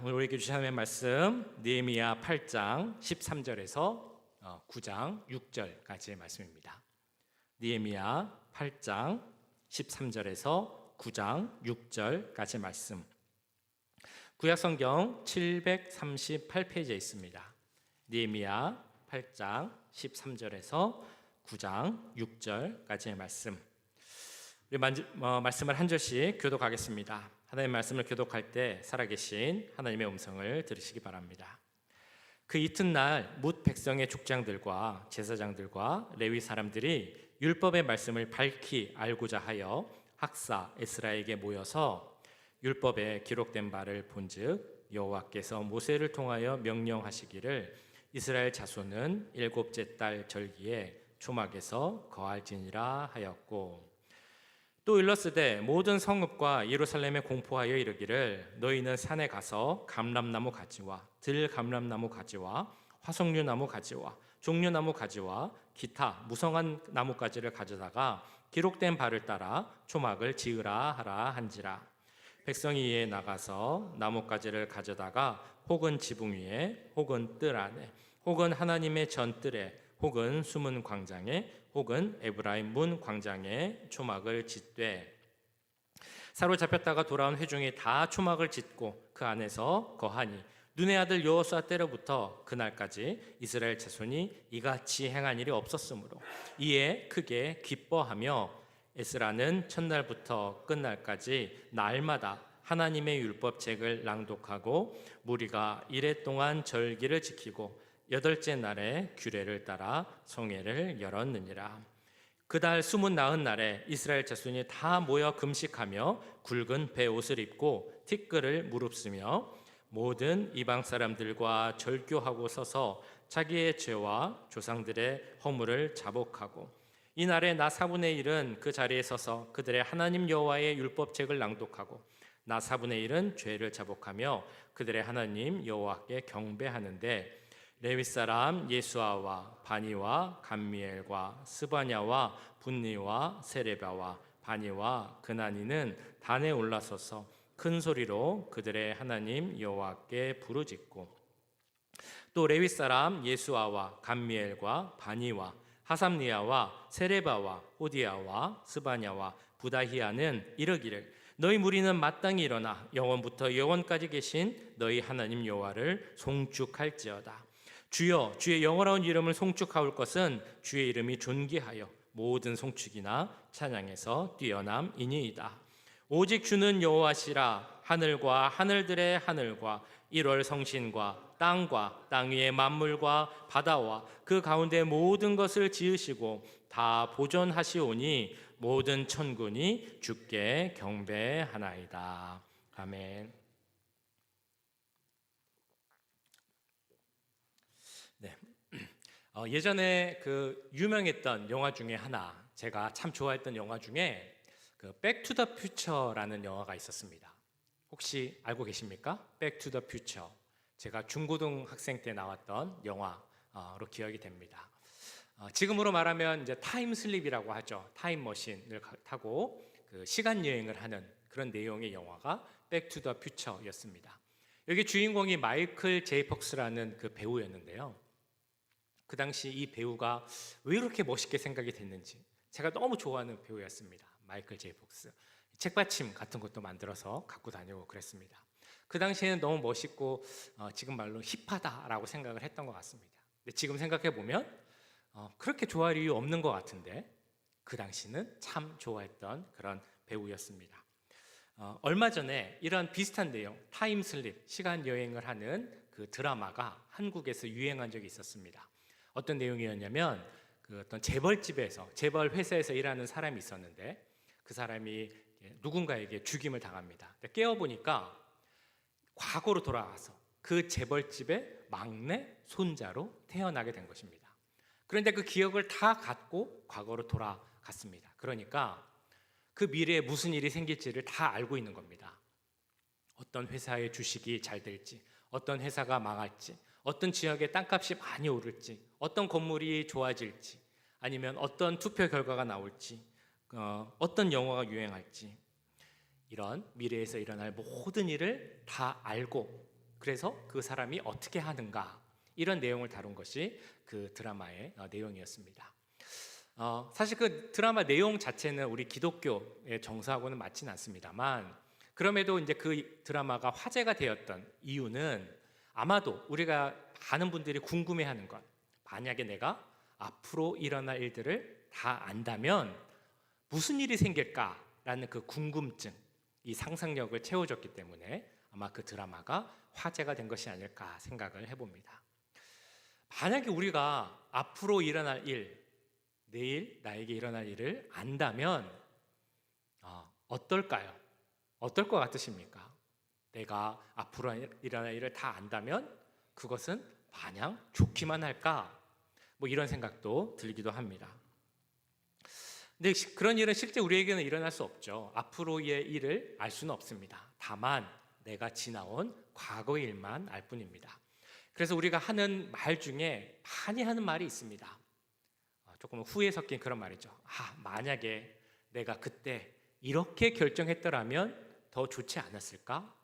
오늘 우리에게 주신 하나님의 말씀 느헤미야 8장 13절에서 9장 6절까지의 말씀입니다. 느헤미야 8장 13절에서 9장 6절까지의 말씀. 구약성경 738페이지에 있습니다. 느헤미야 8장 13절에서 9장 6절까지의 말씀. 우리 말씀을 한 절씩 교독하겠습니다. 하나님의 말씀을 교독할 때 살아계신 하나님의 음성을 들으시기 바랍니다. 그 이튿날 뭇 백성의 족장들과 제사장들과 레위 사람들이 율법의 말씀을 밝히 알고자 하여 학사 에스라에게 모여서 율법에 기록된 바를 본즉 여호와께서 모세를 통하여 명령하시기를 이스라엘 자손은 일곱째 달 절기에 초막에서 거할지니라 하였고, 또 일렀으되 모든 성읍과 예루살렘에 공포하여 이르기를 너희는 산에 가서 감람나무 가지와 들감람나무 가지와 화석류나무 가지와 종려나무 가지와 기타 무성한 나무가지를 가져다가 기록된 바를 따라 초막을 지으라 하라 한지라. 백성이 이에 나가서 나무가지를 가져다가 혹은 지붕 위에 혹은 뜰 안에 혹은 하나님의 전뜰에 혹은 숨은 광장에 혹은 에브라임 문 광장에 초막을 짓되, 사로잡혔다가 돌아온 회중이 다 초막을 짓고 그 안에서 거하니 눈의 아들 여호수아 때로부터 그날까지 이스라엘 자손이 이같이 행한 일이 없었으므로 이에 크게 기뻐하며 에스라는 첫날부터 끝날까지 날마다 하나님의 율법책을 낭독하고 무리가 이레 동안 절기를 지키고 여덟째 날에 규례를 따라 성회를 열었느니라. 그달 29날에 이스라엘 자손이 다 모여 금식하며 굵은 베옷을 입고 티끌을 무릅쓰며 모든 이방 사람들과 절교하고 서서 자기의 죄와 조상들의 허물을 자복하고, 이날에 나 4분의 1은 그 자리에 서서 그들의 하나님 여호와의 율법책을 낭독하고 나 4분의 1은 죄를 자복하며 그들의 하나님 여호와께 경배하는데, 레위 사람 예수아와 바니와 감미엘과 스바냐와 분니와 세레바와 바니와 그나니는 단에 올라서서 큰 소리로 그들의 하나님 여호와께 부르짖고, 또 레위 사람 예수아와 감미엘과 바니와 하삼니아와 세레바와 호디아와 스바냐와 부다히아는 이르기를 너희 무리는 마땅히 일어나 영원부터 영원까지 계신 너희 하나님 여호와를 송축할지어다. 주여, 주의 영원한 이름을 송축하올 것은 주의 이름이 존귀하여 모든 송축이나 찬양에서 뛰어남이니이다. 오직 주는 여호와시라. 하늘과 하늘들의 하늘과 1월 성신과 땅과 땅 위의 만물과 바다와 그 가운데 모든 것을 지으시고 다 보존하시오니 모든 천군이 주께 경배하나이다. 아멘. 네. 예전에 그 유명했던 영화 중에 하나, 제가 참 좋아했던 영화 중에 그 백투더퓨처라는 영화가 있었습니다. 혹시 알고 계십니까? 백투더퓨처. 제가 중고등학생 때 나왔던 영화로 기억이 됩니다. 지금으로 말하면 이제 타임슬립이라고 하죠. 타임머신을 타고 그 시간 여행을 하는 그런 내용의 영화가 백투더퓨처였습니다. 여기 주인공이 마이클 제이 폭스라는 그 배우였는데요. 그 당시 이 배우가 왜 이렇게 멋있게 생각이 됐는지 제가 너무 좋아하는 배우였습니다. 마이클 제이 폭스. 책받침 같은 것도 만들어서 갖고 다니고 그랬습니다. 그 당시에는 너무 멋있고 지금 말로 힙하다라고 생각을 했던 것 같습니다. 근데 지금 생각해 보면 그렇게 좋아할 이유 없는 것 같은데 그 당시는 참 좋아했던 그런 배우였습니다. 얼마 전에 이런 비슷한 내용, 타임슬립, 시간 여행을 하는 그 드라마가 한국에서 유행한 적이 있었습니다. 어떤 내용이었냐면 그 어떤 재벌집에서, 재벌 회사에서 일하는 사람이 있었는데 그 사람이 누군가에게 죽임을 당합니다. 깨어보니까 과거로 돌아가서 그 재벌집의 막내 손자로 태어나게 된 것입니다. 그런데 그 기억을 다 갖고 과거로 돌아갔습니다. 그러니까 그 미래에 무슨 일이 생길지를 다 알고 있는 겁니다. 어떤 회사의 주식이 잘 될지, 어떤 회사가 망할지, 어떤 지역의 땅값이 많이 오를지, 어떤 건물이 좋아질지, 아니면 어떤 투표 결과가 나올지, 어떤 영화가 유행할지, 이런 미래에서 일어날 모든 일을 다 알고 그래서 그 사람이 어떻게 하는가, 이런 내용을 다룬 것이 그 드라마의 내용이었습니다. 사실 그 드라마 내용 자체는 우리 기독교의 정서하고는 맞지는 않습니다만, 그럼에도 이제 그 드라마가 화제가 되었던 이유는 아마도 우리가 많은 분들이 궁금해하는 것, 만약에 내가 앞으로 일어날 일들을 다 안다면 무슨 일이 생길까라는 그 궁금증, 이 상상력을 채워줬기 때문에 아마 그 드라마가 화제가 된 것이 아닐까 생각을 해봅니다. 만약에 우리가 앞으로 일어날 일, 내일 나에게 일어날 일을 안다면 어떨까요? 어떨 것 같으십니까? 내가 앞으로 일어날 일을 다 안다면 그것은 마냥 좋기만 할까? 뭐 이런 생각도 들기도 합니다. 근데 그런 일은 실제 우리에게는 일어날 수 없죠. 앞으로의 일을 알 수는 없습니다. 다만 내가 지나온 과거의 일만 알 뿐입니다. 그래서 우리가 하는 말 중에 많이 하는 말이 있습니다. 조금 후회 섞인 그런 말이죠. 만약에 내가 그때 이렇게 결정했더라면 더 좋지 않았을까?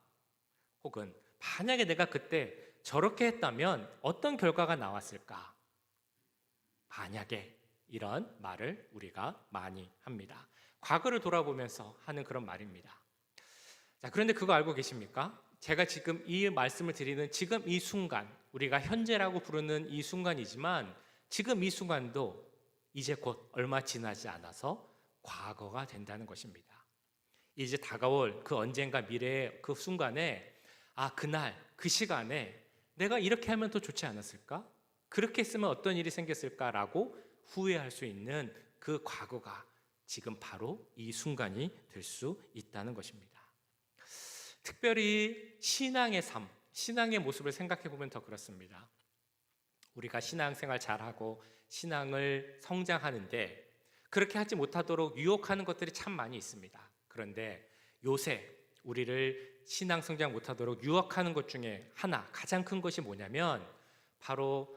혹은 만약에 내가 그때 저렇게 했다면 어떤 결과가 나왔을까? 만약에, 이런 말을 우리가 많이 합니다. 과거를 돌아보면서 하는 그런 말입니다. 자, 그런데 그거 알고 계십니까? 제가 지금 이 말씀을 드리는 지금 이 순간, 우리가 현재라고 부르는 이 순간이지만 지금 이 순간도 이제 곧 얼마 지나지 않아서 과거가 된다는 것입니다. 이제 다가올 그 언젠가 미래의 그 순간에 그날, 그 시간에 내가 이렇게 하면 더 좋지 않았을까? 그렇게 했으면 어떤 일이 생겼을까라고 후회할 수 있는 그 과거가 지금 바로 이 순간이 될 수 있다는 것입니다. 특별히 신앙의 삶, 신앙의 모습을 생각해 보면 더 그렇습니다. 우리가 신앙생활 잘하고 신앙을 성장하는데 그렇게 하지 못하도록 유혹하는 것들이 참 많이 있습니다. 그런데 요새 우리를 신앙 성장 못하도록 유혹하는 것 중에 하나, 가장 큰 것이 뭐냐면 바로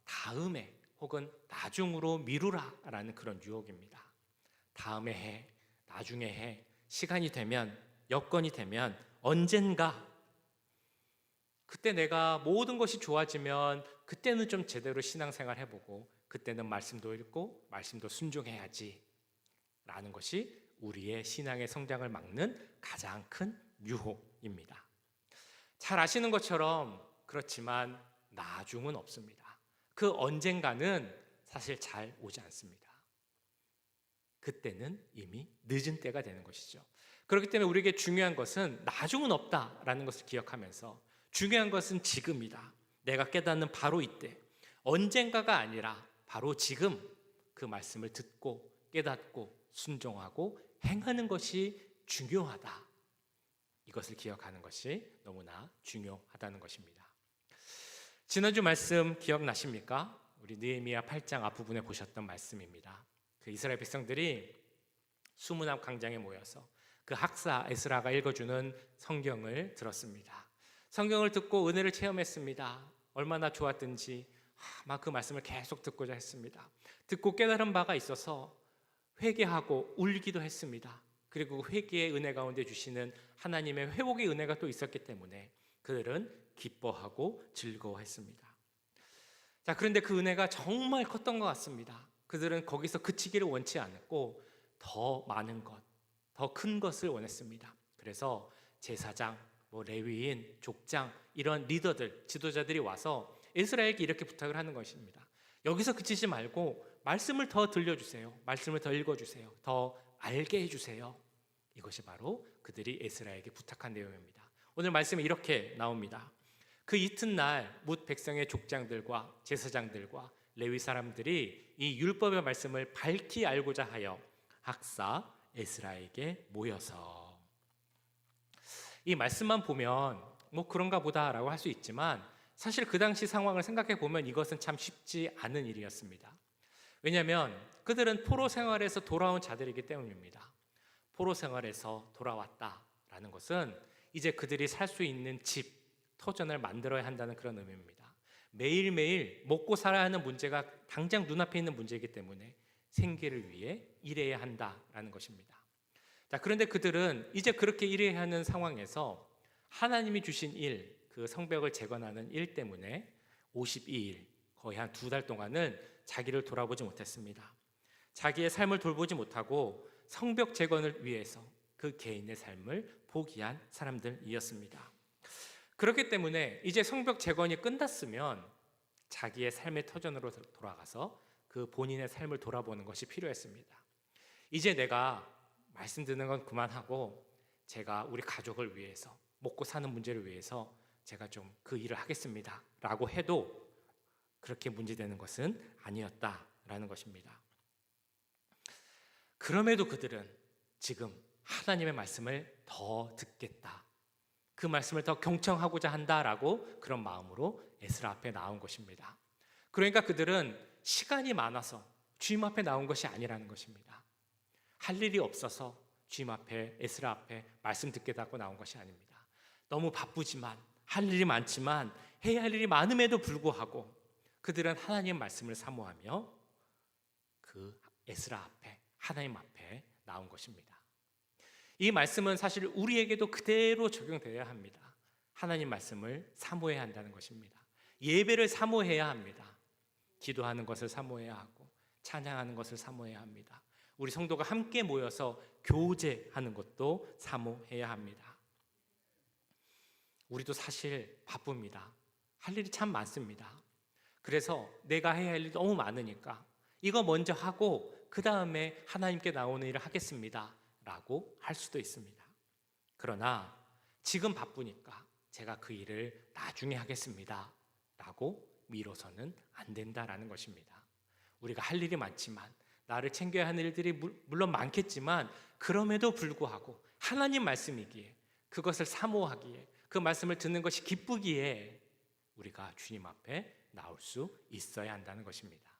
다음에 혹은 나중으로 미루라라는 그런 유혹입니다. 다음에 해, 나중에 해, 시간이 되면, 여건이 되면, 언젠가 그때 내가 모든 것이 좋아지면 그때는 좀 제대로 신앙생활 해보고 그때는 말씀도 읽고 말씀도 순종해야지 라는 것이 우리의 신앙의 성장을 막는 가장 큰 유혹입니다. 잘 아시는 것처럼 그렇지만 나중은 없습니다. 그 언젠가는 사실 잘 오지 않습니다. 그때는 이미 늦은 때가 되는 것이죠. 그렇기 때문에 우리에게 중요한 것은 나중은 없다라는 것을 기억하면서 중요한 것은 지금이다. 내가 깨닫는 바로 이때, 언젠가가 아니라 바로 지금 그 말씀을 듣고 깨닫고 순종하고 행하는 것이 중요하다. 이것을 기억하는 것이 너무나 중요하다는 것입니다. 지난주 말씀 기억나십니까? 우리 느헤미야 8장 앞부분에 보셨던 말씀입니다. 그 이스라엘 백성들이 수문앞 광장에 모여서 그 학사 에스라가 읽어주는 성경을 들었습니다. 성경을 듣고 은혜를 체험했습니다. 얼마나 좋았든지 막 그 말씀을 계속 듣고자 했습니다. 듣고 깨달은 바가 있어서 회개하고 울기도 했습니다. 그리고 회개의 은혜 가운데 주시는 하나님의 회복의 은혜가 또 있었기 때문에 그들은 기뻐하고 즐거워했습니다. 자, 그런데 그 은혜가 정말 컸던 것 같습니다. 그들은 거기서 그치기를 원치 않았고 더 많은 것, 더 큰 것을 원했습니다. 그래서 제사장, 레위인, 족장 이런 리더들, 지도자들이 와서 에스라에게 이렇게 부탁을 하는 것입니다. 여기서 그치지 말고 말씀을 더 들려주세요. 말씀을 더 읽어주세요. 더 알게 해주세요. 이것이 바로 그들이 에스라에게 부탁한 내용입니다. 오늘 말씀에 이렇게 나옵니다. 그 이튿날 뭇 백성의 족장들과 제사장들과 레위 사람들이 이 율법의 말씀을 밝히 알고자 하여 학사 에스라에게 모여서, 이 말씀만 보면 그런가 보다라고 할 수 있지만 사실 그 당시 상황을 생각해 보면 이것은 참 쉽지 않은 일이었습니다. 왜냐하면 그들은 포로 생활에서 돌아온 자들이기 때문입니다. 포로 생활에서 돌아왔다라는 것은 이제 그들이 살 수 있는 집, 터전을 만들어야 한다는 그런 의미입니다. 매일매일 먹고 살아야 하는 문제가 당장 눈앞에 있는 문제이기 때문에 생계를 위해 일해야 한다라는 것입니다. 자, 그런데 그들은 이제 그렇게 일해야 하는 상황에서 하나님이 주신 일, 그 성벽을 재건하는 일 때문에 52일, 거의 한 2달 동안은 자기를 돌아보지 못했습니다. 자기의 삶을 돌보지 못하고 성벽 재건을 위해서 그 개인의 삶을 포기한 사람들이었습니다. 그렇기 때문에 이제 성벽 재건이 끝났으면 자기의 삶의 터전으로 돌아가서 그 본인의 삶을 돌아보는 것이 필요했습니다. 이제 내가 말씀 듣는 건 그만하고 제가 우리 가족을 위해서, 먹고 사는 문제를 위해서 제가 좀 그 일을 하겠습니다 라고 해도 그렇게 문제되는 것은 아니었다라는 것입니다. 그럼에도 그들은 지금 하나님의 말씀을 더 듣겠다, 그 말씀을 더 경청하고자 한다라고 그런 마음으로 에스라 앞에 나온 것입니다. 그러니까 그들은 시간이 많아서 주님 앞에 나온 것이 아니라는 것입니다. 할 일이 없어서 주님 앞에, 에스라 앞에 말씀 듣겠다고 나온 것이 아닙니다. 너무 바쁘지만, 할 일이 많지만, 해야 할 일이 많음에도 불구하고 그들은 하나님 말씀을 사모하며 그 에스라 앞에, 하나님 앞에 나온 것입니다. 이 말씀은 사실 우리에게도 그대로 적용되어야 합니다. 하나님 말씀을 사모해야 한다는 것입니다. 예배를 사모해야 합니다. 기도하는 것을 사모해야 하고 찬양하는 것을 사모해야 합니다. 우리 성도가 함께 모여서 교제하는 것도 사모해야 합니다. 우리도 사실 바쁩니다. 할 일이 참 많습니다. 그래서 내가 해야 할 일이 너무 많으니까 이거 먼저 하고 그 다음에 하나님께 나오는 일을 하겠습니다 라고 할 수도 있습니다. 그러나 지금 바쁘니까 제가 그 일을 나중에 하겠습니다 라고 미뤄서는 안 된다라는 것입니다. 우리가 할 일이 많지만, 나를 챙겨야 하는 일들이 물론 많겠지만, 그럼에도 불구하고 하나님 말씀이기에, 그것을 사모하기에, 그 말씀을 듣는 것이 기쁘기에 우리가 주님 앞에 나올 수 있어야 한다는 것입니다.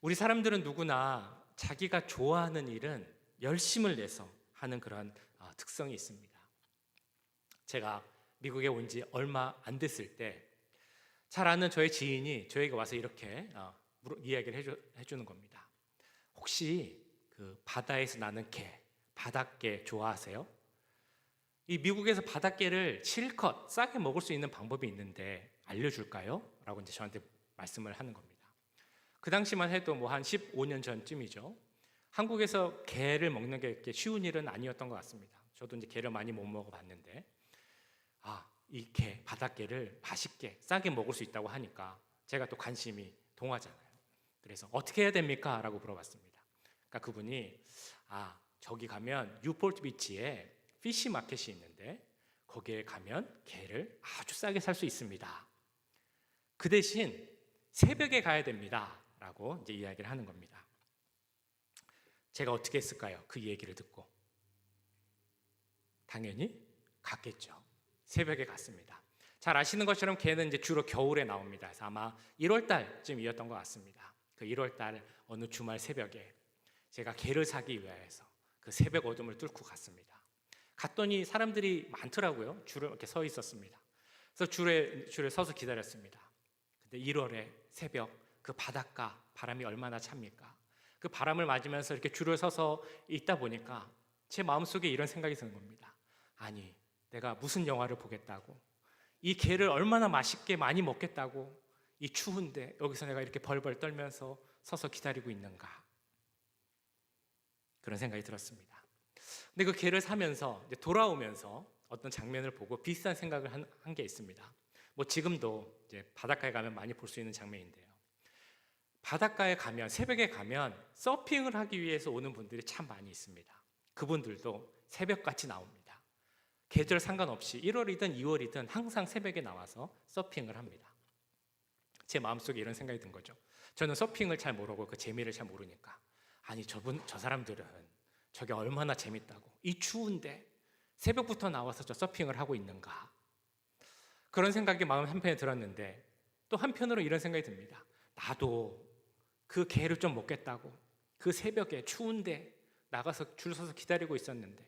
우리 사람들은 누구나 자기가 좋아하는 일은 열심을 내서 하는 그런 특성이 있습니다. 제가 미국에 온 지 얼마 안 됐을 때 잘 아는 저의 지인이 저에게 와서 이렇게 이야기를 해주는 겁니다. 혹시 그 바다에서 나는 게, 바닷게 좋아하세요? 이 미국에서 바닷게를 실컷 싸게 먹을 수 있는 방법이 있는데 알려줄까요? 라고 이제 저한테 말씀을 하는 겁니다. 그 당시만 해도 뭐 한 15년 전쯤이죠. 한국에서 게를 먹는 게 이렇게 쉬운 일은 아니었던 것 같습니다. 저도 이제 게를 많이 못 먹어봤는데, 이 게, 바닷게를 맛있게 싸게 먹을 수 있다고 하니까 제가 또 관심이 동하잖아요. 그래서 어떻게 해야 됩니까? 라고 물어봤습니다. 그러니까 그분이 저기 가면 뉴포트 비치에 피시 마켓이 있는데 거기에 가면 게를 아주 싸게 살 수 있습니다. 그 대신 새벽에 가야 됩니다 라고 이제 이야기를 하는 겁니다. 제가 어떻게 했을까요? 그 얘기를 듣고 당연히 갔겠죠. 새벽에 갔습니다. 잘 아시는 것처럼 게는 이제 주로 겨울에 나옵니다. 그래서 아마 1월 달쯤이었던 것 같습니다. 그 1월 달 어느 주말 새벽에 제가 게를 사기 위해서 그 새벽 어둠을 뚫고 갔습니다. 갔더니 사람들이 많더라고요. 줄을 이렇게 서 있었습니다. 그래서 줄에 서서 기다렸습니다. 근데 1월에 새벽 그 바닷가 바람이 얼마나 찹니까? 그 바람을 맞으면서 이렇게 줄을 서서 있다 보니까 제 마음속에 이런 생각이 드는 겁니다. 아니, 내가 무슨 영화를 보겠다고, 이 게를 얼마나 맛있게 많이 먹겠다고 이 추운데 여기서 내가 이렇게 벌벌 떨면서 서서 기다리고 있는가, 그런 생각이 들었습니다. 근데 그 게를 사면서 이제 돌아오면서 어떤 장면을 보고 비슷한 생각을 한 게 있습니다. 뭐 지금도 이제 바닷가에 가면 많이 볼 수 있는 장면인데요. 바닷가에 가면, 새벽에 가면 서핑을 하기 위해서 오는 분들이 참 많이 있습니다. 그분들도 새벽같이 나옵니다. 계절 상관없이 1월이든 2월이든 항상 새벽에 나와서 서핑을 합니다. 제 마음속에 이런 생각이 든 거죠. 저는 서핑을 잘 모르고 그 재미를 잘 모르니까, 아니 저 사람들은 저게 얼마나 재밌다고 이 추운데 새벽부터 나와서 저 서핑을 하고 있는가, 그런 생각이 마음 한편에 들었는데, 또 한편으로 이런 생각이 듭니다. 나도 그 게를 좀 먹겠다고 그 새벽에 추운데 나가서 줄 서서 기다리고 있었는데,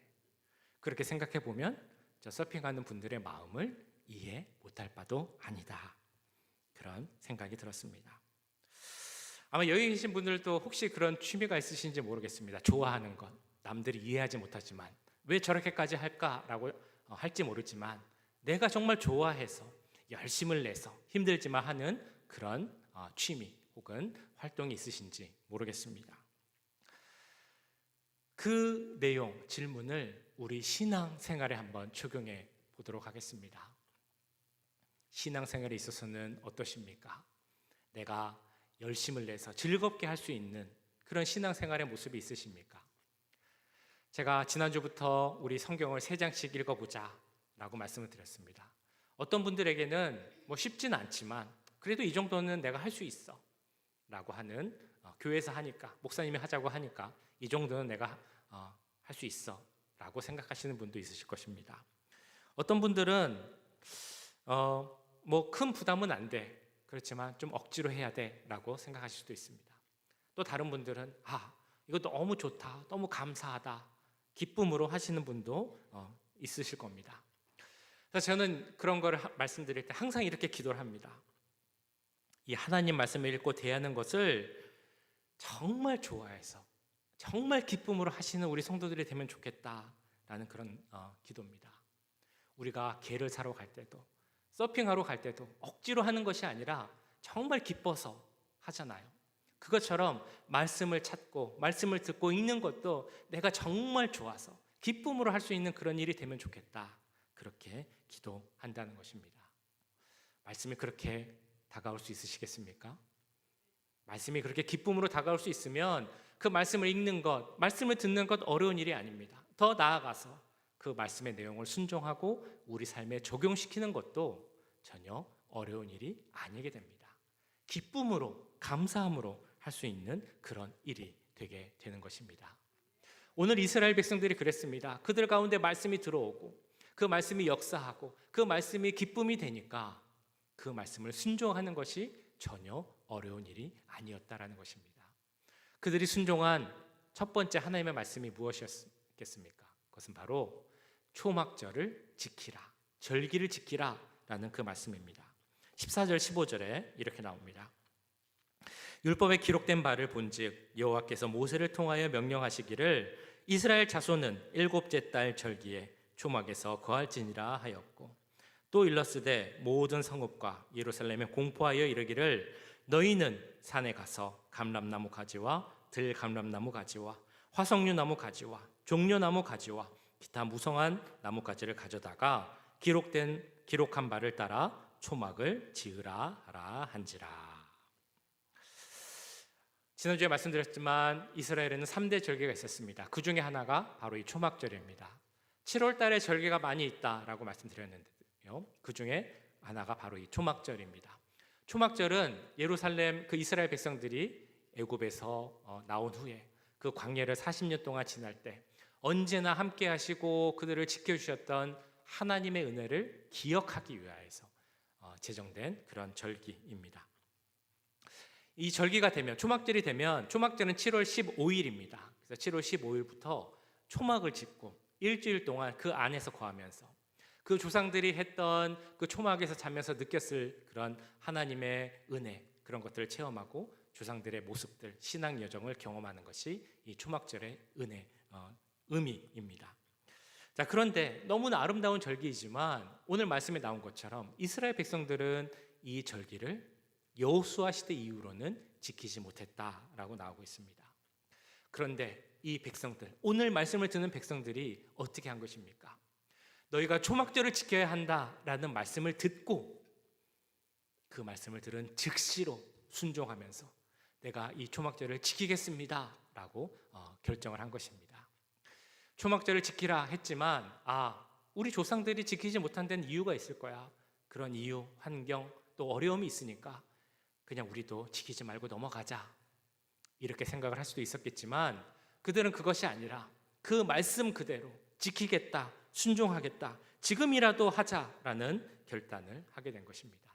그렇게 생각해 보면 저 서핑하는 분들의 마음을 이해 못할 바도 아니다, 그런 생각이 들었습니다. 아마 여기 계신 분들도 혹시 그런 취미가 있으신지 모르겠습니다. 좋아하는 것, 남들이 이해하지 못하지만 왜 저렇게까지 할까라고 할지 모르지만 내가 정말 좋아해서 열심을 내서 힘들지만 하는 그런 취미 혹은 활동이 있으신지 모르겠습니다. 그 내용, 질문을 우리 신앙생활에 한번 적용해 보도록 하겠습니다. 신앙생활에 있어서는 어떠십니까? 내가 열심을 내서 즐겁게 할 수 있는 그런 신앙생활의 모습이 있으십니까? 제가 지난주부터 우리 성경을 3장씩 읽어보자 라고 말씀을 드렸습니다. 어떤 분들에게는 쉽진 않지만 그래도 이 정도는 내가 할 수 있어 라고 하는, 교회에서 하니까, 목사님이 하자고 하니까 이 정도는 내가 할 수 있어 라고 생각하시는 분도 있으실 것입니다. 어떤 분들은 큰 부담은 안 돼, 그렇지만 좀 억지로 해야 돼 라고 생각하실 수도 있습니다. 또 다른 분들은 이거 너무 좋다, 너무 감사하다, 기쁨으로 하시는 분도 있으실 겁니다. 그래서 저는 그런 거를 말씀드릴 때 항상 이렇게 기도를 합니다. 이 하나님 말씀을 읽고 대하는 것을 정말 좋아해서 정말 기쁨으로 하시는 우리 성도들이 되면 좋겠다라는 그런 기도입니다. 우리가 개를 사러 갈 때도, 서핑하러 갈 때도 억지로 하는 것이 아니라 정말 기뻐서 하잖아요. 그것처럼 말씀을 찾고 말씀을 듣고 읽는 것도 내가 정말 좋아서 기쁨으로 할 수 있는 그런 일이 되면 좋겠다, 그렇게 기도한다는 것입니다. 말씀이 그렇게 다가올 수 있으시겠습니까? 말씀이 그렇게 기쁨으로 다가올 수 있으면 그 말씀을 읽는 것, 말씀을 듣는 것 어려운 일이 아닙니다. 더 나아가서 그 말씀의 내용을 순종하고 우리 삶에 적용시키는 것도 전혀 어려운 일이 아니게 됩니다. 기쁨으로, 감사함으로 할 수 있는 그런 일이 되게 되는 것입니다. 오늘 이스라엘 백성들이 그랬습니다. 그들 가운데 말씀이 들어오고 그 말씀이 역사하고 그 말씀이 기쁨이 되니까 그 말씀을 순종하는 것이 전혀 어려운 일이 아니었다라는 것입니다. 그들이 순종한 첫 번째 하나님의 말씀이 무엇이었겠습니까? 그것은 바로 초막절을 지키라, 절기를 지키라 라는 그 말씀입니다. 14절 15절에 이렇게 나옵니다. 율법에 기록된 바를 본즉 여호와께서 모세를 통하여 명령하시기를 이스라엘 자손은 일곱째 달 절기에 초막에서 거할지니라 하였고, 또 일렀으되 모든 성읍과 예루살렘에 공포하여 이르기를 너희는 산에 가서 감람나무 가지와 들감람나무 가지와 화석류 나무 가지와 종려나무 가지와 기타 무성한 나무 가지를 가져다가 기록한 바를 따라 초막을 지으라 하라 한지라. 지난주에 말씀드렸지만 이스라엘에는 3대 절기가 있었습니다. 그 중에 하나가 바로 이 초막절입니다. 7월 달에 절기가 많이 있다라고 말씀드렸는데요, 그 중에 하나가 바로 이 초막절입니다. 초막절은 예루살렘 그 이스라엘 백성들이 애굽에서 나온 후에 그 광야를 40년 동안 지날 때 언제나 함께 하시고 그들을 지켜주셨던 하나님의 은혜를 기억하기 위하여서 제정된 그런 절기입니다. 이 절기가 되면, 초막절이 되면, 초막절은 7월 15일입니다. 그래서 7월 15일부터 초막을 짓고 일주일 동안 그 안에서 거하면서 그 조상들이 했던 그 초막에서 자면서 느꼈을 그런 하나님의 은혜, 그런 것들을 체험하고 조상들의 모습들, 신앙 여정을 경험하는 것이 이 초막절의 의미입니다. 자, 그런데 너무나 아름다운 절기이지만 오늘 말씀에 나온 것처럼 이스라엘 백성들은 이 절기를 여호수아 시대 이후로는 지키지 못했다라고 나오고 있습니다. 그런데 이 백성들, 오늘 말씀을 듣는 백성들이 어떻게 한 것입니까? 너희가 초막절을 지켜야 한다라는 말씀을 듣고 그 말씀을 들은 즉시로 순종하면서 내가 이 초막절을 지키겠습니다 라고 결정을 한 것입니다. 초막절을 지키라 했지만 우리 조상들이 지키지 못한 데는 이유가 있을 거야. 그런 이유, 환경, 또 어려움이 있으니까 그냥 우리도 지키지 말고 넘어가자, 이렇게 생각을 할 수도 있었겠지만 그들은 그것이 아니라 그 말씀 그대로 지키겠다, 순종하겠다, 지금이라도 하자라는 결단을 하게 된 것입니다.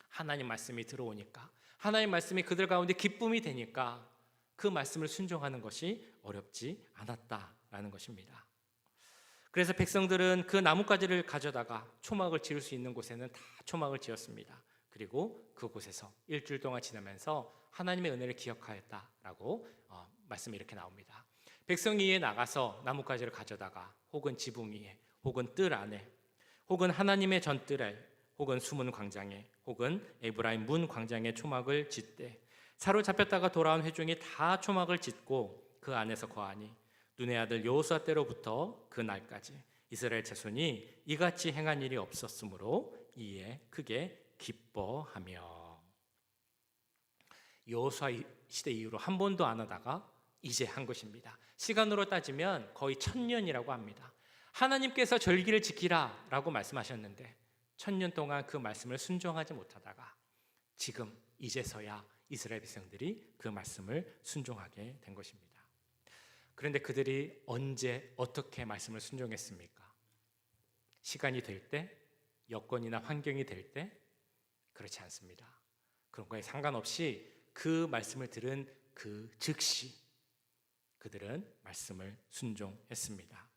하나님 말씀이 들어오니까, 하나님 말씀이 그들 가운데 기쁨이 되니까 그 말씀을 순종하는 것이 어렵지 않았다라는 것입니다. 그래서 백성들은 그 나뭇가지를 가져다가 초막을 지을 수 있는 곳에는 다 초막을 지었습니다. 그리고 그곳에서 일주일 동안 지나면서 하나님의 은혜를 기억하였다라고 말씀이 이렇게 나옵니다. 백성이 위에 나가서 나뭇가지를 가져다가 혹은 지붕 위에 혹은 뜰 안에 혹은 하나님의 전뜰에, 혹은 수문 광장에, 혹은 에브라임 문 광장에 초막을 짓되 사로잡혔다가 돌아온 회중이 다 초막을 짓고 그 안에서 거하니 눈의 아들 여호수아 때로부터 그 날까지 이스라엘 자손이 이같이 행한 일이 없었으므로 이에 크게 기뻐하며. 여호수아 시대 이후로 한 번도 안 하다가 이제 한 것입니다. 시간으로 따지면 거의 1000년이라고 합니다. 하나님께서 절기를 지키라 라고 말씀하셨는데 1000년 동안 그 말씀을 순종하지 못하다가 지금 이제서야 이스라엘 백성들이 그 말씀을 순종하게 된 것입니다. 그런데 그들이 언제 어떻게 말씀을 순종했습니까? 시간이 될 때, 여건이나 환경이 될 때? 그렇지 않습니다. 그런 거에 상관없이 그 말씀을 들은 그 즉시 그들은 말씀을 순종했습니다.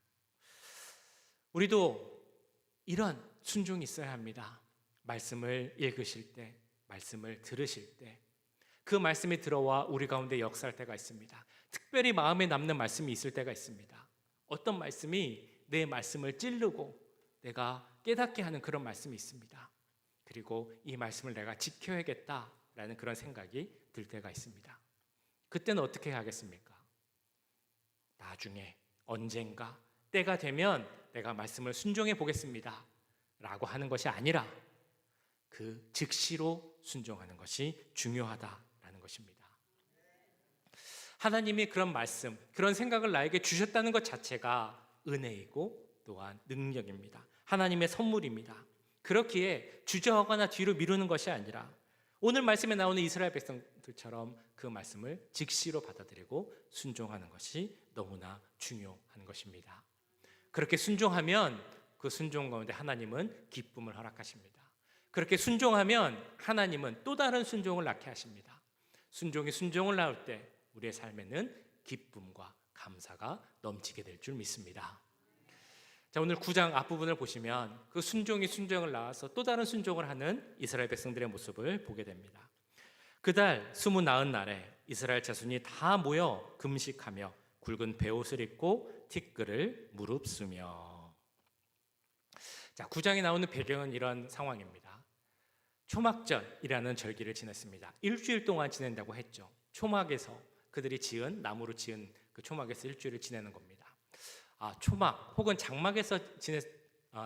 우리도 이런 순종이 있어야 합니다. 말씀을 읽으실 때, 말씀을 들으실 때, 그 말씀이 들어와 우리 가운데 역사할 때가 있습니다. 특별히 마음에 남는 말씀이 있을 때가 있습니다. 어떤 말씀이 내 말씀을 찌르고 내가 깨닫게 하는 그런 말씀이 있습니다. 그리고 이 말씀을 내가 지켜야겠다라는 그런 생각이 들 때가 있습니다. 그때는 어떻게 하겠습니까? 나중에 언젠가 때가 되면 내가 말씀을 순종해 보겠습니다 라고 하는 것이 아니라 그 즉시로 순종하는 것이 중요하다라는 것입니다. 하나님이 그런 말씀, 그런 생각을 나에게 주셨다는 것 자체가 은혜이고 또한 능력입니다. 하나님의 선물입니다. 그렇기에 주저하거나 뒤로 미루는 것이 아니라 오늘 말씀에 나오는 이스라엘 백성들처럼 그 말씀을 즉시로 받아들이고 순종하는 것이 너무나 중요한 것입니다. 그렇게 순종하면 그 순종 가운데 하나님은 기쁨을 허락하십니다. 그렇게 순종하면 하나님은 또 다른 순종을 낳게 하십니다. 순종이 순종을 낳을 때 우리의 삶에는 기쁨과 감사가 넘치게 될 줄 믿습니다. 자, 오늘 9장 앞부분을 보시면 그 순종이 순종을 낳아서 또 다른 순종을 하는 이스라엘 백성들의 모습을 보게 됩니다. 그달 29날에 이스라엘 자손이 다 모여 금식하며 굵은 베옷을 입고 티끌을 무릅쓰며. 자, 9장에 나오는 배경은 이런 상황입니다. 초막절이라는 절기를 지냈습니다. 일주일 동안 지낸다고 했죠. 초막에서 그들이 지은 나무로 지은 그 초막에서 일주일을 지내는 겁니다. 초막 혹은 장막에서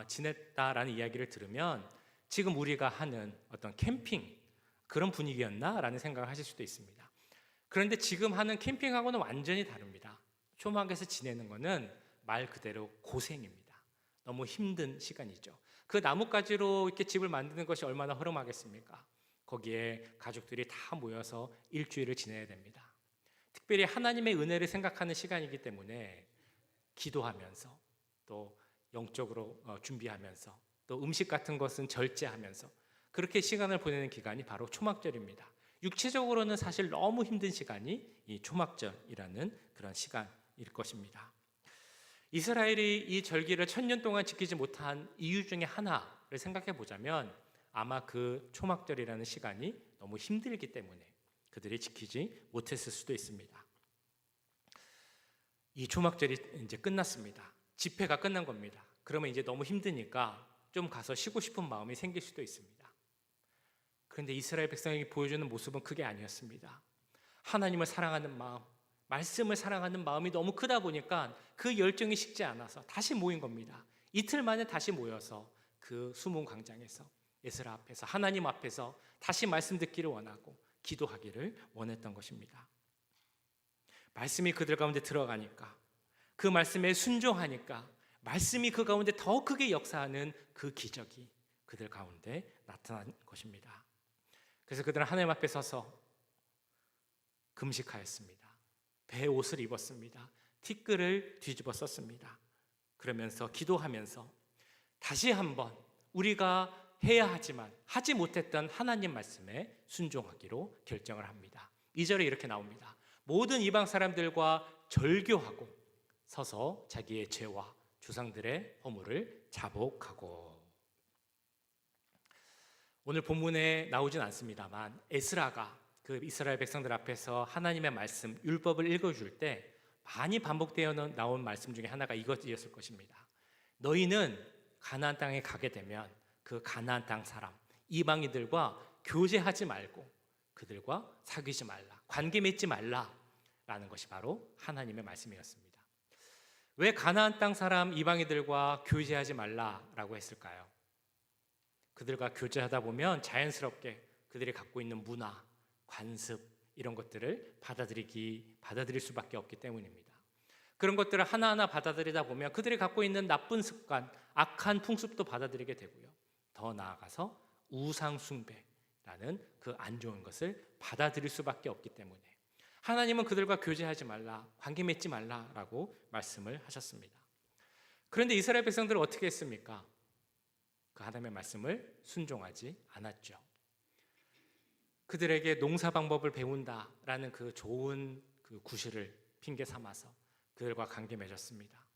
지냈다라는 이야기를 들으면 지금 우리가 하는 어떤 캠핑 그런 분위기였나라는 생각을 하실 수도 있습니다. 그런데 지금 하는 캠핑하고는 완전히 다릅니다. 초막에서 지내는 것은 말 그대로 고생입니다. 너무 힘든 시간이죠. 그 나뭇가지로 이렇게 집을 만드는 것이 얼마나 허름하겠습니까? 거기에 가족들이 다 모여서 일주일을 지내야 됩니다. 특별히 하나님의 은혜를 생각하는 시간이기 때문에 기도하면서 또 영적으로 준비하면서 또 음식 같은 것은 절제하면서 그렇게 시간을 보내는 기간이 바로 초막절입니다. 육체적으로는 사실 너무 힘든 시간이 이 초막절이라는 그런 시간일 것입니다. 이스라엘이 이 절기를 1000년 동안 지키지 못한 이유 중에 하나를 생각해 보자면 아마 그 초막절이라는 시간이 너무 힘들기 때문에 그들이 지키지 못했을 수도 있습니다. 이 초막절이 이제 끝났습니다. 집회가 끝난 겁니다. 그러면 이제 너무 힘드니까 좀 가서 쉬고 싶은 마음이 생길 수도 있습니다. 그런데 이스라엘 백성이 보여주는 모습은 그게 아니었습니다. 하나님을 사랑하는 마음, 말씀을 사랑하는 마음이 너무 크다 보니까 그 열정이 식지 않아서 다시 모인 겁니다. 이틀 만에 다시 모여서 그 수문 광장에서 에스라 앞에서 하나님 앞에서 다시 말씀 듣기를 원하고 기도하기를 원했던 것입니다. 말씀이 그들 가운데 들어가니까 그 말씀에 순종하니까 말씀이 그 가운데 더 크게 역사하는 그 기적이 그들 가운데 나타난 것입니다. 그래서 그들은 하나님 앞에 서서 금식하였습니다. 베옷을 입었습니다. 티끌을 뒤집어 썼습니다. 그러면서 기도하면서 다시 한번 우리가 해야 하지만 하지 못했던 하나님 말씀에 순종하기로 결정을 합니다. 2절에 이렇게 나옵니다. 모든 이방 사람들과 절교하고 서서 자기의 죄와 조상들의 허물을 자복하고. 오늘 본문에 나오진 않습니다만 에스라가 그 이스라엘 백성들 앞에서 하나님의 말씀, 율법을 읽어줄 때 많이 반복되어 나온 말씀 중에 하나가 이것이었을 것입니다. 너희는 가나안 땅에 가게 되면 그 가나안 땅 사람, 이방인들과 교제하지 말고 그들과 사귀지 말라, 관계 맺지 말라라는 것이 바로 하나님의 말씀이었습니다. 왜 가나안 땅 사람, 이방인들과 교제하지 말라라고 했을까요? 그들과 교제하다 보면 자연스럽게 그들이 갖고 있는 문화, 관습 이런 것들을 받아들일 수밖에 없기 때문입니다. 그런 것들을 하나하나 받아들이다 보면 그들이 갖고 있는 나쁜 습관, 악한 풍습도 받아들이게 되고요. 더 나아가서 우상 숭배라는 그 안 좋은 것을 받아들일 수밖에 없기 때문에 하나님은 그들과 교제하지 말라, 관계 맺지 말라라고 말씀을 하셨습니다. 그런데 이스라엘 백성들은 어떻게 했습니까? 그 하나님의 말씀을 순종하지 않았죠. 그들에게 농사 방법을 배운다라는 그 좋은 그 구실을 핑계 삼아서 그들과 관계 맺었습니다.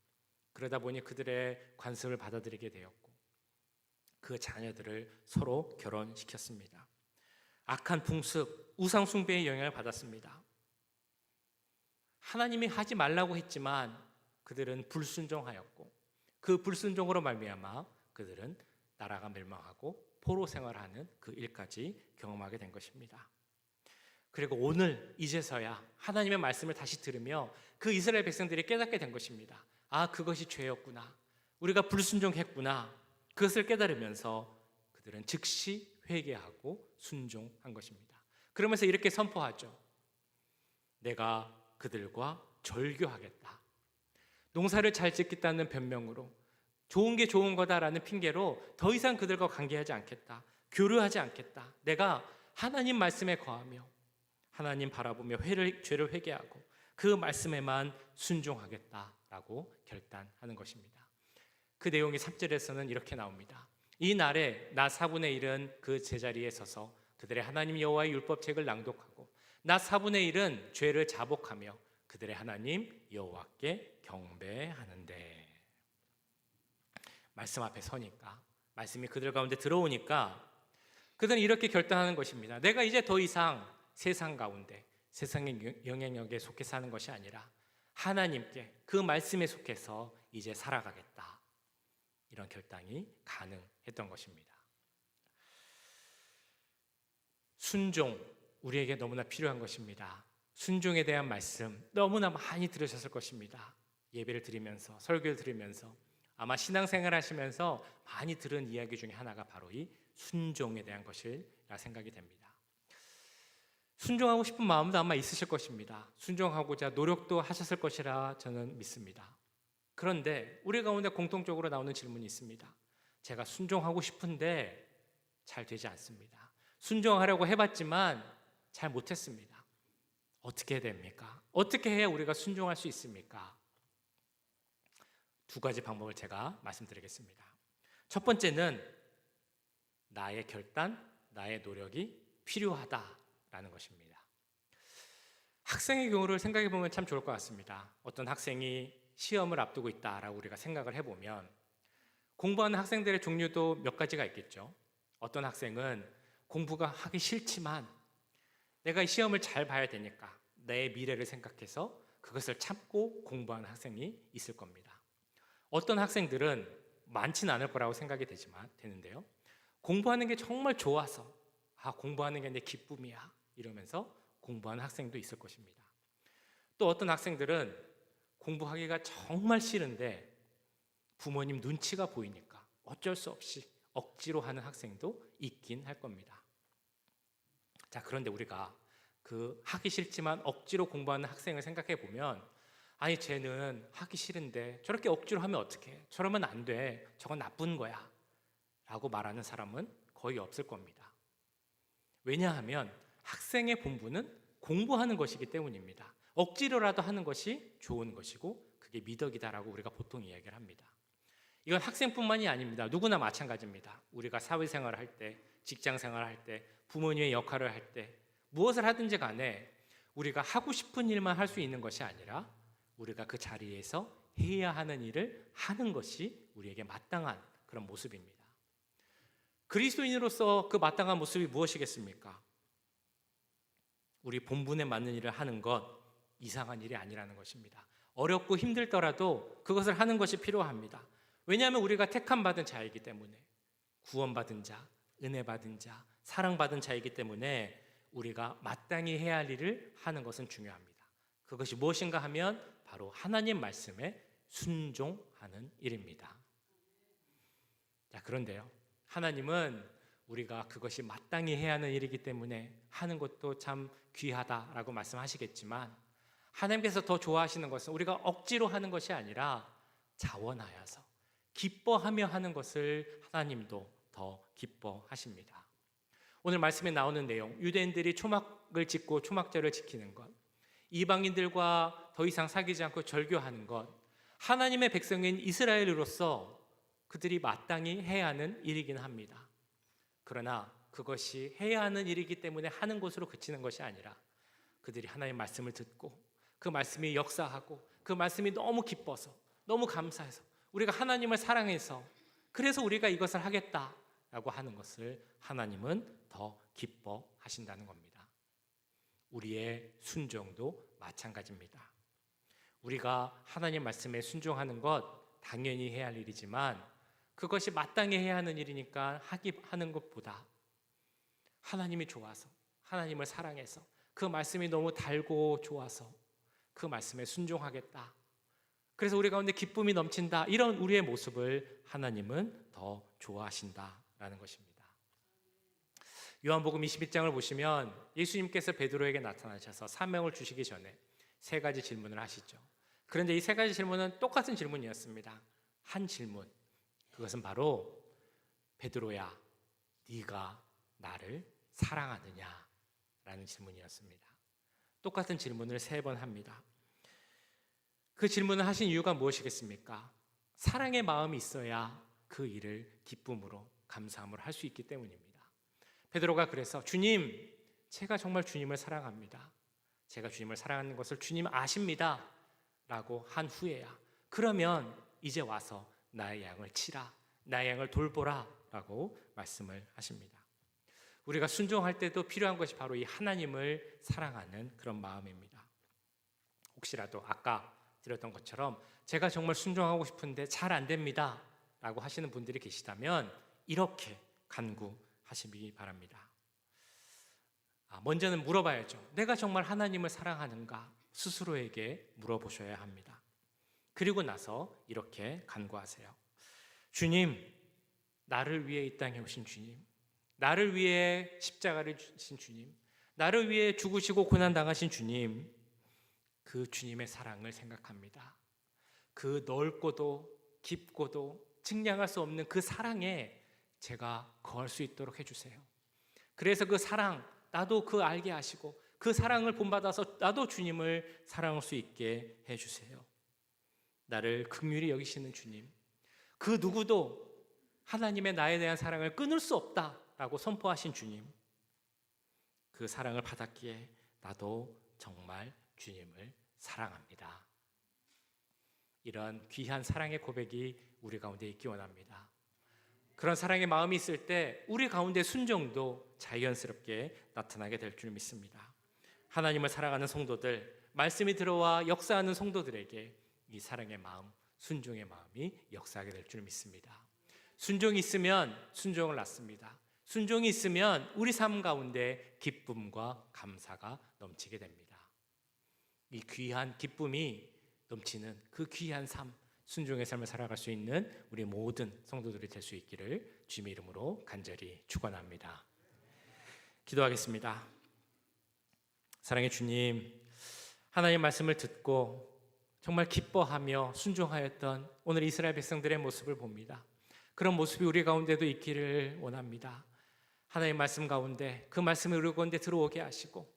그러다 보니 그들의 관습을 받아들이게 되었고 그 자녀들을 서로 결혼시켰습니다. 악한 풍습, 우상 숭배의 영향을 받았습니다. 하나님이 하지 말라고 했지만 그들은 불순종하였고 그 불순종으로 말미암아 그들은 나라가 멸망하고 포로 생활하는 그 일까지 경험하게 된 것입니다. 그리고 오늘 이제서야 하나님의 말씀을 다시 들으며 그 이스라엘 백성들이 깨닫게 된 것입니다. 아, 그것이 죄였구나. 우리가 불순종했구나. 그것을 깨달으면서 그들은 즉시 회개하고 순종한 것입니다. 그러면서 이렇게 선포하죠. 내가 그들과 절교하겠다. 농사를 잘 짓겠다는 변명으로 좋은 게 좋은 거다라는 핑계로 더 이상 그들과 관계하지 않겠다. 교류하지 않겠다. 내가 하나님 말씀에 거하며 하나님 바라보며 죄를 회개하고 그 말씀에만 순종하겠다라고 결단하는 것입니다. 그 내용이 3절에서는 이렇게 나옵니다. 이 날에 나 4분의 1은 그 제자리에 서서 그들의 하나님 여호와의 율법책을 낭독하고 나 4분의 1은 죄를 자복하며 그들의 하나님 여호와께 경배하는데. 말씀 앞에 서니까, 말씀이 그들 가운데 들어오니까 그들은 이렇게 결단하는 것입니다. 내가 이제 더 이상 세상 가운데 세상의 영향력에 속해 사는 것이 아니라 하나님께 그 말씀에 속해서 이제 살아가겠다. 이런 결단이 가능했던 것입니다. 순종, 우리에게 너무나 필요한 것입니다. 순종에 대한 말씀 너무나 많이 들으셨을 것입니다. 예배를 드리면서, 설교를 들으면서, 아마 신앙생활 하시면서 많이 들은 이야기 중에 하나가 바로 이 순종에 대한 것이라 생각이 됩니다. 순종하고 싶은 마음도 아마 있으실 것입니다. 순종하고자 노력도 하셨을 것이라 저는 믿습니다. 그런데 우리 가운데 공통적으로 나오는 질문이 있습니다. 제가 순종하고 싶은데 잘 되지 않습니다. 순종하려고 해봤지만 잘 못했습니다. 어떻게 해야 됩니까? 어떻게 해야 우리가 순종할 수 있습니까? 두 가지 방법을 제가 말씀드리겠습니다. 첫 번째는 나의 결단, 나의 노력이 필요하다라는 것입니다. 학생의 경우를 생각해 보면 참 좋을 것 같습니다. 어떤 학생이 시험을 앞두고 있다라고 우리가 생각을 해보면 공부하는 학생들의 종류도 몇 가지가 있겠죠. 어떤 학생은 공부가 하기 싫지만 내가 이 시험을 잘 봐야 되니까 내 미래를 생각해서 그것을 참고 공부하는 학생이 있을 겁니다. 어떤 학생들은 많지는 않을 거라고 생각이 되는데요. 공부하는 게 정말 좋아서 공부하는 게 내 기쁨이야 이러면서 공부하는 학생도 있을 것입니다. 또 어떤 학생들은 공부하기가 정말 싫은데 부모님 눈치가 보이니까 어쩔 수 없이 억지로 하는 학생도 있긴 할 겁니다. 자, 그런데 우리가 그 하기 싫지만 억지로 공부하는 학생을 생각해 보면 아니 쟤는 하기 싫은데 저렇게 억지로 하면 어떡해? 저러면 안 돼. 저건 나쁜 거야. 라고 말하는 사람은 거의 없을 겁니다. 왜냐하면 학생의 본분은 공부하는 것이기 때문입니다. 억지로라도 하는 것이 좋은 것이고 그게 미덕이다라고 우리가 보통 이야기를 합니다. 이건 학생뿐만이 아닙니다. 누구나 마찬가지입니다. 우리가 사회생활을 할 때, 직장생활을 할 때, 부모님의 역할을 할 때 무엇을 하든지 간에 우리가 하고 싶은 일만 할 수 있는 것이 아니라 우리가 그 자리에서 해야 하는 일을 하는 것이 우리에게 마땅한 그런 모습입니다. 그리스도인으로서 그 마땅한 모습이 무엇이겠습니까? 우리 본분에 맞는 일을 하는 것 이상한 일이 아니라는 것입니다. 어렵고 힘들더라도 그것을 하는 것이 필요합니다. 왜냐하면 우리가 택함 받은 자이기 때문에, 구원받은 자, 은혜 받은 자, 사랑받은 자이기 때문에 우리가 마땅히 해야 할 일을 하는 것은 중요합니다. 그것이 무엇인가 하면 바로 하나님 말씀에 순종하는 일입니다. 자, 그런데요, 하나님은 우리가 그것이 마땅히 해야 하는 일이기 때문에 하는 것도 참 귀하다라고 말씀하시겠지만, 하나님께서 더 좋아하시는 것은 우리가 억지로 하는 것이 아니라 자원하여서 기뻐하며 하는 것을 하나님도 더 기뻐하십니다. 오늘 말씀에 나오는 내용, 유대인들이 초막을 짓고 초막절을 지키는 것, 이방인들과 더 이상 사귀지 않고 절교하는 것, 하나님의 백성인 이스라엘으로서 그들이 마땅히 해야 하는 일이긴 합니다. 그러나 그것이 해야 하는 일이기 때문에 하는 것으로 그치는 것이 아니라 그들이 하나님의 말씀을 듣고 그 말씀이 역사하고 그 말씀이 너무 기뻐서, 너무 감사해서, 우리가 하나님을 사랑해서 그래서 우리가 이것을 하겠다라고 하는 것을 하나님은 더 기뻐하신다는 겁니다. 우리의 순종도 마찬가지입니다. 우리가 하나님 말씀에 순종하는 것 당연히 해야 할 일이지만 그것이 마땅히 해야 하는 일이니까 하는 것보다 하나님이 좋아서, 하나님을 사랑해서 그 말씀이 너무 달고 좋아서 그 말씀에 순종하겠다, 그래서 우리 가운데 기쁨이 넘친다, 이런 우리의 모습을 하나님은 더 좋아하신다라는 것입니다. 요한복음 21장을 보시면 예수님께서 베드로에게 나타나셔서 사명을 주시기 전에 세 가지 질문을 하시죠. 그런데 이 세 가지 질문은 똑같은 질문이었습니다. 한 질문, 그것은 바로 베드로야, 네가 나를 사랑하느냐? 라는 질문이었습니다. 똑같은 질문을 3번 합니다. 그 질문을 하신 이유가 무엇이겠습니까? 사랑의 마음이 있어야 그 일을 기쁨으로, 감사함으로 할 수 있기 때문입니다. 베드로가 그래서 주님, 제가 정말 주님을 사랑합니다. 제가 주님을 사랑하는 것을 주님 아십니다. 라고 한 후에야 그러면 이제 와서 나의 양을 치라, 나의 양을 돌보라 라고 말씀을 하십니다. 우리가 순종할 때도 필요한 것이 바로 이 하나님을 사랑하는 그런 마음입니다. 혹시라도 아까 드렸던 것처럼 제가 정말 순종하고 싶은데 잘 안 됩니다 라고 하시는 분들이 계시다면 이렇게 간구하시기 바랍니다. 먼저는 물어봐야죠. 내가 정말 하나님을 사랑하는가? 스스로에게 물어보셔야 합니다. 그리고 나서 이렇게 간구하세요. 주님, 나를 위해 이 땅에 오신 주님, 나를 위해 십자가를 주신 주님, 나를 위해 죽으시고 고난당하신 주님, 그 주님의 사랑을 생각합니다. 그 넓고도 깊고도 측량할 수 없는 그 사랑에 제가 거할 수 있도록 해주세요. 그래서 그 사랑, 나도 그 알게 하시고 그 사랑을 본받아서 나도 주님을 사랑할 수 있게 해주세요. 나를 긍휼히 여기시는 주님, 그 누구도 하나님의 나에 대한 사랑을 끊을 수 없다라고 선포하신 주님, 그 사랑을 받았기에 나도 정말 주님을 사랑합니다. 이런 귀한 사랑의 고백이 우리 가운데 있기 원합니다. 그런 사랑의 마음이 있을 때 우리 가운데 순종도 자연스럽게 나타나게 될 줄 믿습니다. 하나님을 사랑하는 성도들, 말씀이 들어와 역사하는 성도들에게 이 사랑의 마음, 순종의 마음이 역사하게 될 줄 믿습니다. 순종이 있으면 순종을 낳습니다. 순종이 있으면 우리 삶 가운데 기쁨과 감사가 넘치게 됩니다. 이 귀한 기쁨이 넘치는 그 귀한 삶, 순종의 삶을 살아갈 수 있는 우리 모든 성도들이 될 수 있기를 주님의 이름으로 간절히 축원합니다. 기도하겠습니다. 사랑의 주님, 하나님의 말씀을 듣고 정말 기뻐하며 순종하였던 오늘 이스라엘 백성들의 모습을 봅니다. 그런 모습이 우리 가운데도 있기를 원합니다. 하나님의 말씀 가운데 그 말씀이 우리 가운데 들어오게 하시고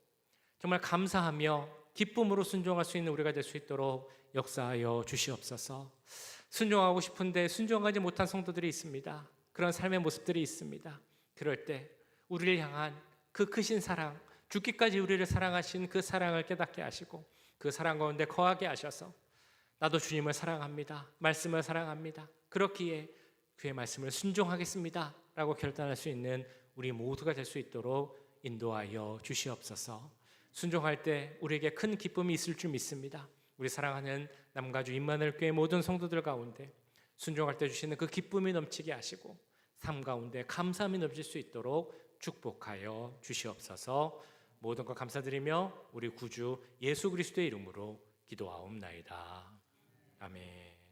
정말 감사하며 기쁨으로 순종할 수 있는 우리가 될 수 있도록 역사하여 주시옵소서. 순종하고 싶은데 순종하지 못한 성도들이 있습니다. 그런 삶의 모습들이 있습니다. 그럴 때 우리를 향한 그 크신 사랑, 죽기까지 우리를 사랑하신 그 사랑을 깨닫게 하시고 그 사랑 가운데 거하게 하셔서 나도 주님을 사랑합니다, 말씀을 사랑합니다, 그렇기에 그의 말씀을 순종하겠습니다 라고 결단할 수 있는 우리 모두가 될 수 있도록 인도하여 주시옵소서. 순종할 때 우리에게 큰 기쁨이 있을 줄 믿습니다. 우리 사랑하는 남가주 임마누엘 교회 모든 성도들 가운데 순종할 때 주시는 그 기쁨이 넘치게 하시고 삶 가운데 감사함이 넘칠 수 있도록 축복하여 주시옵소서. 모든 것 감사드리며 우리 구주 예수 그리스도의 이름으로 기도하옵나이다. 아멘.